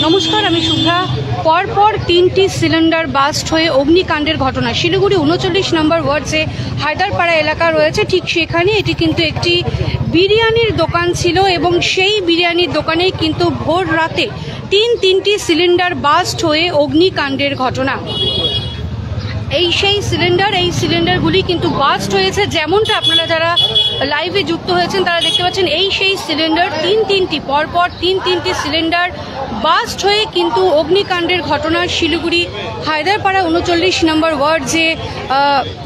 নমস্কার, আমি শুভ্রা। পরপর 3টি সিলিন্ডার বাস্ট হয়ে অগ্নিকাণ্ডের ঘটনা শিলিগুড়ি 39 নম্বর ওয়ার্ড যে হায়দারপাড়া এলাকা রয়েছে, ঠিক সেখানে এটি কিন্তু একটি বিরিয়ানির দোকান ছিল এবং সেই বিরিয়ানির দোকানেই কিন্তু ভোর রাতে তিনটি সিলিন্ডার বাস্ট হয়ে অগ্নিকাণ্ডের ঘটনা। এই সিলিন্ডারগুলি কিন্তু বাস্ট হয়েছে, যেমনটা আপনারা যারা লাইভে যুক্ত হয়েছেন তারা দেখতে পাচ্ছেন। এই সেই সিলিন্ডার পরপর তিনটি সিলিন্ডার বাস্ট হয়ে কিন্তু অগ্নিকাণ্ডের ঘটনা শিলিগুড়ি হায়দারপাড়া 39 নম্বর ওয়ার্ড যে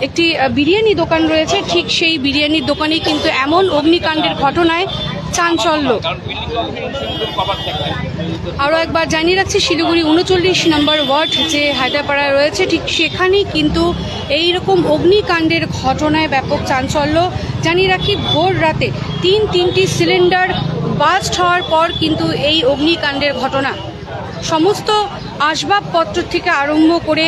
একটি বিরিয়ানি দোকান রয়েছে, ঠিক সেই বিরিয়ানির দোকানেই কিন্তু এমন অগ্নিকাণ্ডের ঘটনায় চাঞ্চল্য। আরও একবার জানিয়ে রাখছি, শিলিগুড়ি 39 নম্বর ওয়ার্ড যে হায়দারপাড়ায় রয়েছে, ঠিক সেখানেই কিন্তু এইরকম অগ্নিকাণ্ডের ঘটনায় ব্যাপক চাঞ্চল্য। জানিয়ে রাখি, ভোর রাতে তিনটি সিলিন্ডার বাস্ট হওয়ার পর কিন্তু এই অগ্নিকাণ্ডের ঘটনা। সমস্ত আসবাবপত্র থেকে আরম্ভ করে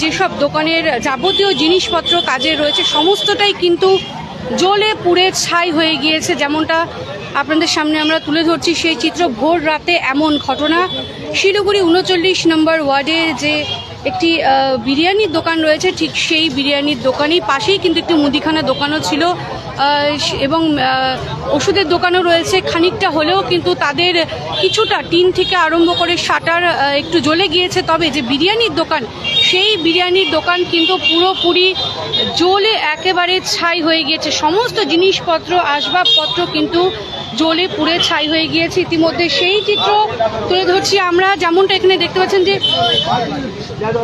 যেসব দোকানের যাবতীয় জিনিসপত্র কাজে রয়েছে সমস্তটাই কিন্তু জ্বলে পুড়ে ছাই হয়ে গিয়েছে। যেমনটা আপনাদের সামনে আমরা তুলে ধরছি সেই চিত্র। ভোর রাতে এমন ঘটনা শিলিগুড়ি 39 নম্বর ওয়ার্ডের যে একটি বিরিয়ানির দোকান রয়েছে, ঠিক সেই বিরিয়ানির দোকানেই পাশেই কিন্তু একটি মুদিখানা দোকানও ছিল এবং ওষুধের দোকানও রয়েছে। খানিকটা হলেও কিন্তু তাদের কিছুটা টিন থেকে আরম্ভ করে শাটার একটু জ্বলে গিয়েছে, তবে যে বিরিয়ানির দোকান সেই বিরিয়ানির দোকান কিন্তু পুরোপুরি জ্বলে একেবারে ছাই হয়ে গিয়েছে। সমস্ত জিনিসপত্র আসবাবপত্র কিন্তু জ্বলে পুড়ে ছাই হয়ে গিয়েছে। ইতিমধ্যে সেই চিত্র তুলে ধরছি আমরা। যেমনটা এখানে দেখতে পাচ্ছেন যে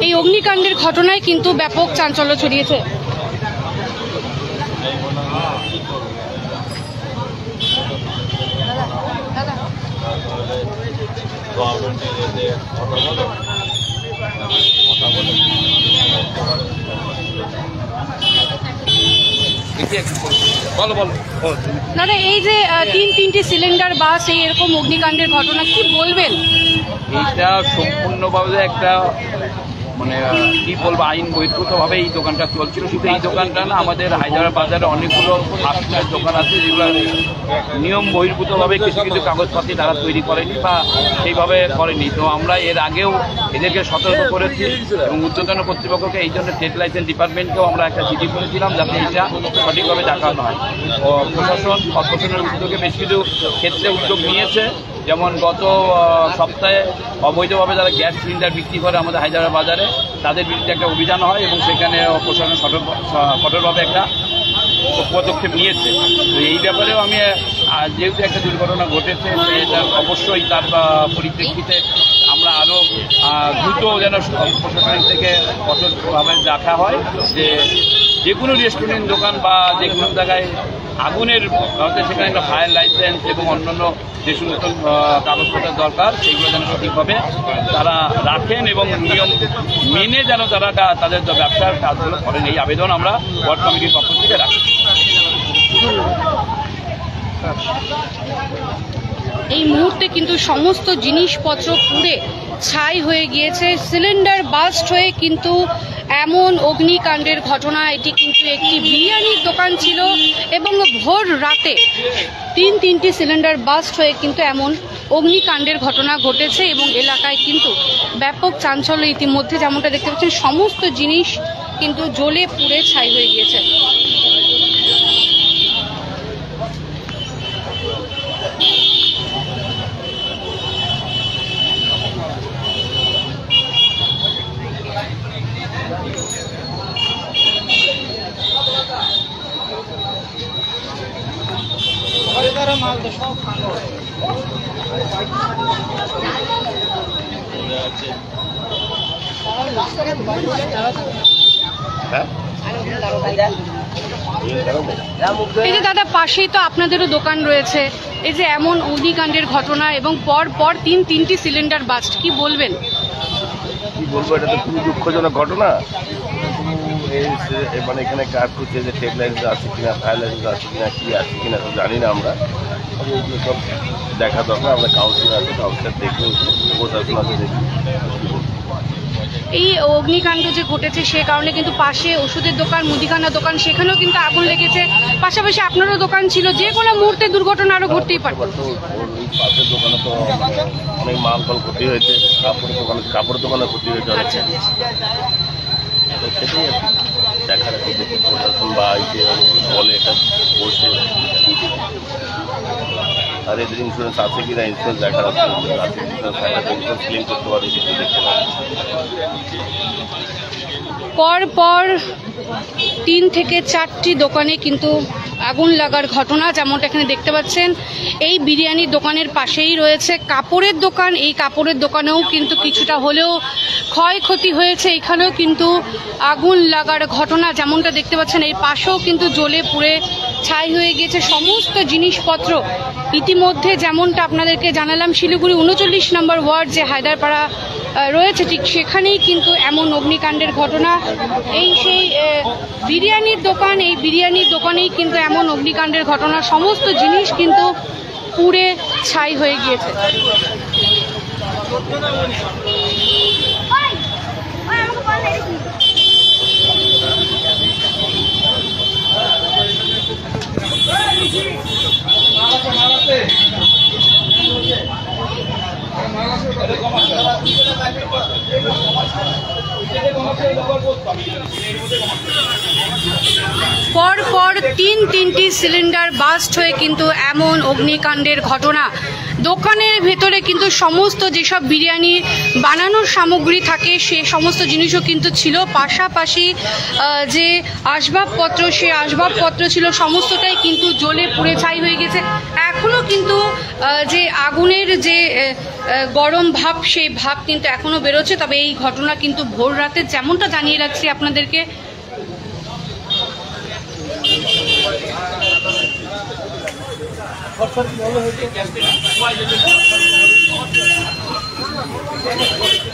এই অগ্নিকাণ্ডের ঘটনায় কিন্তু ব্যাপক চাঞ্চল্য ছড়িয়েছে। দাদা, এই যে তিনটি সিলিন্ডার বাস এই এরকম অগ্নিকাণ্ডের ঘটনা, কি বলবেন? এইটা সম্পূর্ণভাবে একটা মানে কি বলবো, আইন বহির্ভূতভাবে এই দোকানটা চলছিল। শুধু এই দোকানটা না, আমাদের হায়দ্রাবাদ বাজারে অনেকগুলো ফাস্টফুডের দোকান আছে যেগুলো নিয়ম বহির্ভূতভাবে কিছু কাগজপাতি তারা তৈরি করেনি বা সেইভাবে করেনি। তো আমরা এর আগেও এদেরকে সতর্ক করেছি এবং ঊর্ধ্বতন কর্তৃপক্ষকে এই জন্য ট্রেড লাইসেন্স ডিপার্টমেন্টকেও আমরা একটা চিঠি করেছিলাম যাতে এটা সঠিকভাবে দেখানো হয়। প্রশাসন কর্পোরেশনের উদ্যোগে বেশ কিছু ক্ষেত্রে উদ্যোগ নিয়েছে। যেমন গত সপ্তাহে অবৈধভাবে যারা গ্যাস সিলিন্ডার বিক্রি করে আমাদের হায়দ্রাবাদ বাজারে, তাদের বিরুদ্ধে একটা অভিযান হয় এবং সেখানে প্রশাসন কঠোরভাবে একটা পদক্ষেপ নিয়েছে। তো এই ব্যাপারেও আমি যেহেতু একটা দুর্ঘটনা ঘটেছে, এটা অবশ্যই তার পরিপ্রেক্ষিতে আমরা আরও দ্রুত যেন প্রশাসনিক থেকে কঠোরভাবে দেখা হয় যে কোনো রেস্টুরেন্ট দোকান বা যে কোনো জায়গায় আগুনের সেখানে একটা ফায়ার লাইসেন্স এবং অন্যান্য যে সমস্ত কাগজপত্রের দরকার সেগুলো যেন সঠিকভাবে তারা রাখেন এবং নিয়ম মেনে যেন তারা তাদের ব্যবসার কাজগুলো করেন, এই আবেদন আমরা ওয়ার্ড কমিটির পক্ষ থেকে রাখি। এই মুহূর্তে কিন্তু সমস্ত জিনিসপত্র পুড়ে ছাই হয়ে গিয়েছে। সিলিন্ডার বাস্ট হয়ে কিন্তু এমন অগ্নিকাণ্ডের ঘটনা। এটি কিন্তু একটি বিরিয়ানির দোকান ছিল এবং ভোর রাতে তিনটি সিলিন্ডার বাস্ট হয়ে কিন্তু এমন অগ্নিকাণ্ডের ঘটনা ঘটেছে এবং এলাকায় কিন্তু ব্যাপক চাঞ্চল্য ইতিমধ্যে। যেমনটা দেখতে পাচ্ছেন, সমস্ত জিনিস কিন্তু জ্বলে পুড়ে ছাই হয়ে গিয়েছে। এই যে দাদা, পাশেই তো আপনাদেরও দোকান রয়েছে, এই যে এমন অগ্নিকাণ্ডের ঘটনা এবং পর তিনটি সিলিন্ডার বাস্ট, কি বলবেন? কি বলবো, এটা তো খুবই দুঃখজনক ঘটনা। মানে এখানে কাজ করছে যে ট্রেড লাইসেন্স আছে কিনা, ফায়ার লাইসেন্স আছে কিনা, কি আছে কিনা সব জানি না আমরা। এইগুলো সব দেখা দরকার। আমরা কাউন্সিলর আছে, কাউন্সিলর দেখে প্রশাসন আছে দেখি। এই অগ্নিকাণ্ড যে ঘটেছে সে কারণে কিন্তু পাশে ওষুধের দোকান, মুদিখানা দোকান, সেখানেও কিন্তু আগুন লেগেছে। পাশাপাশি আপনারও দোকান ছিল, যে কোনো মুহূর্তে দুর্ঘটনা আরও ঘটতেই পারে। পাশের দোকানে তো অনেক মাল ক্ষতি হয়েছে, কাপড়ের দোকানে ক্ষতি হয়েছে অনেক। আচ্ছা তো সেটাই আর কি দেখার আছে যে প্রশাসন বা এই যে বলে এটা বলছে, আর এদের ইন্স্যুরেন্স আছে কিনা ইন্স্যুরেন্স দেখার আছে, ইন্স্যুরেন্স ক্লেম করতে পারবে কিছু দেখতে পাবে। পর পর 3 থেকে 4টি দোকানে কিন্তু আগুন লাগার ঘটনা, যেমনটা এখানে দেখতে পাচ্ছেন। এই বিরিয়ানির দোকানের পাশেই রয়েছে কাপড়ের দোকান, এই কাপড়ের দোকানেও কিন্তু কিছুটা হলেও ক্ষয়ক্ষতি হয়েছে। এখানেও কিন্তু আগুন লাগার ঘটনা, যেমনটা দেখতে পাচ্ছেন। এই পাশেও কিন্তু জ্বলে পুড়ে ছাই হয়ে গিয়েছে সমস্ত জিনিসপত্র। ইতিমধ্যে যেমনটা আপনাদেরকে জানালাম, শিলিগুড়ি 39 নম্বর ওয়ার্ড যে হায়দারপাড়া রয়েছে, ঠিক সেখানেই কিন্তু এমন অগ্নিকাণ্ডের ঘটনা। এই সেই বিরিয়ানির দোকান, এই বিরিয়ানির দোকানেই কিন্তু এমন অগ্নিকাণ্ডের ঘটনা, সমস্ত জিনিস কিন্তু পুড়ে ছাই হয়ে গিয়েছে। পরপর 3টি সিলিন্ডার বাস্ট হয়ে কিন্তু এমন অগ্নিকাণ্ডের ঘটনা। দোকানের ভেতরে কিন্তু সমস্ত যেসব বিরিয়ানি বানানোর সামগ্রী থাকে সে সমস্ত জিনিসও কিন্তু ছিল, পাশাপাশি যে আসবাবপত্র, সে আসবাবপত্র ছিল সমস্তটাই কিন্তু জ্বলে পুড়ে ছাই হয়ে গেছে। এখনও কিন্তু যে আগুনের যে গরম ভাব, সেই ভাব কিন্তু এখনও বেরোচ্ছে। তবে এই ঘটনা কিন্তু ভোর রাতে, যেমনটা জানিয়ে রাখছি আপনাদেরকে।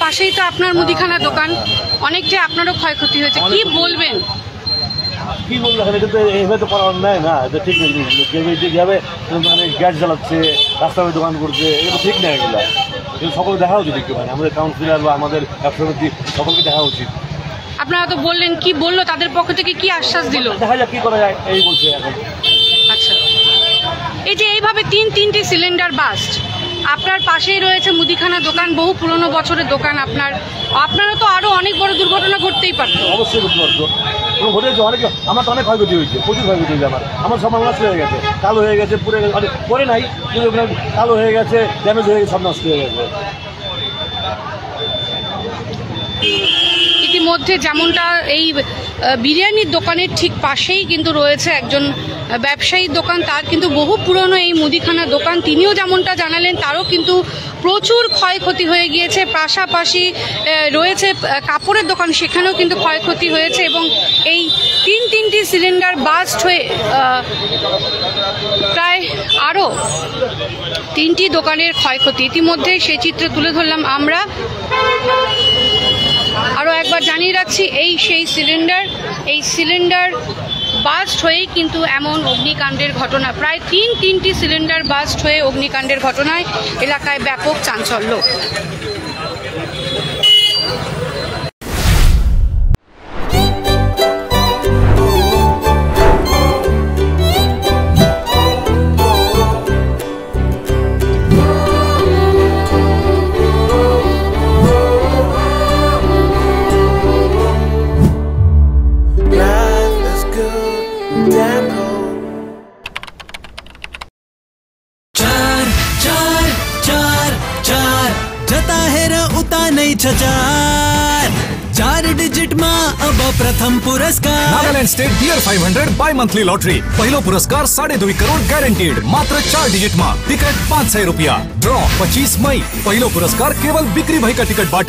পাশেই তো আপনার মুদিখানা দোকান, অনেকটাই আপনারও ক্ষয়ক্ষতি হয়েছে, কি বলবেন? কি বলবো, এখানে কিন্তু এইভাবে তো করা অন্যায় না, এটা ঠিক নেই। যেভাবে মানে গ্যাস জ্বালাচ্ছে, রাস্তায় দোকান করছে, এগুলো ঠিক নেই। এগুলো সকলে দেখা উচিত একটু, মানে আমাদের কাউন্সিলর বা আমাদের ব্যবসাপতি সকলকে দেখা উচিত। আপনারা তো বললেন, কি বললো তাদের পক্ষ থেকে, কি আশ্বাস দিল? দেখা যাক কি করা যায়, এই বলছে এখন। আচ্ছা, এই যে এইভাবে 3টি সিলিন্ডার বাস্ট, আপনার পাশেই রয়েছে মুদিখানা দোকান, বহু পুরনো বছরের দোকান আপনারা তো আরো অনেক বড় দুর্ঘটনা ঘটতেই পারতো। অবশ্যই করতে পারতো, ঘটেছে অনেক। আমার তো অনেক ক্ষয়ক্ষতি হয়েছে, প্রচুর ক্ষয়ক্ষতি হয়েছে। আমার সব নষ্ট হয়ে গেছে, কালো হয়ে গেছে, পুড়ে গেছে, পরে নাই কিন্তু কালো হয়ে গেছে, ড্যামেজ হয়ে গেছে, সব নষ্ট হয়ে গেছে। ইতিমধ্যে যেমনটা এই বিরিয়ানির দোকানের ঠিক পাশেই কিন্তু রয়েছে একজন ব্যবসায়ীর দোকান, তার কিন্তু বহু পুরনো এই মুদিখানা দোকান। তিনিও যেমনটা জানালেন, তারও কিন্তু প্রচুর ক্ষয়ক্ষতি হয়ে গিয়েছে। পাশাপাশি রয়েছে কাপড়ের দোকান, সেখানেও কিন্তু ক্ষয়ক্ষতি হয়েছে। এবং এই 3টি সিলিন্ডার বাস্ট হয়ে প্রায় আরও 3টি দোকানের ক্ষয়ক্ষতি। ইতিমধ্যে সেই চিত্র তুলে ধরলাম আমরা। আরও একবার জানিয়ে রাখছি, এই সেই সিলিন্ডার বাস্ট হয়েই কিন্তু এমন অগ্নিকাণ্ডের ঘটনা। প্রায় 3টি সিলিন্ডার বাস্ট হয়ে অগ্নিকাণ্ডের ঘটনায় এলাকায় ব্যাপক চাঞ্চল্য। चार डिजिट मा अब प्रथम पुरस्कार नागालैंड स्टेट बियर 500 बाय मंथली लॉटरी। पहिलो पुरस्कार 2.5 करोड़ गॅरंटीड, मात्र 4 डिजिट मा। टिकट 500 रुपया। ड्रॉ 25 मई। पहिलो पुरस्कार केवल बिक्री भाई का टिकट बाट।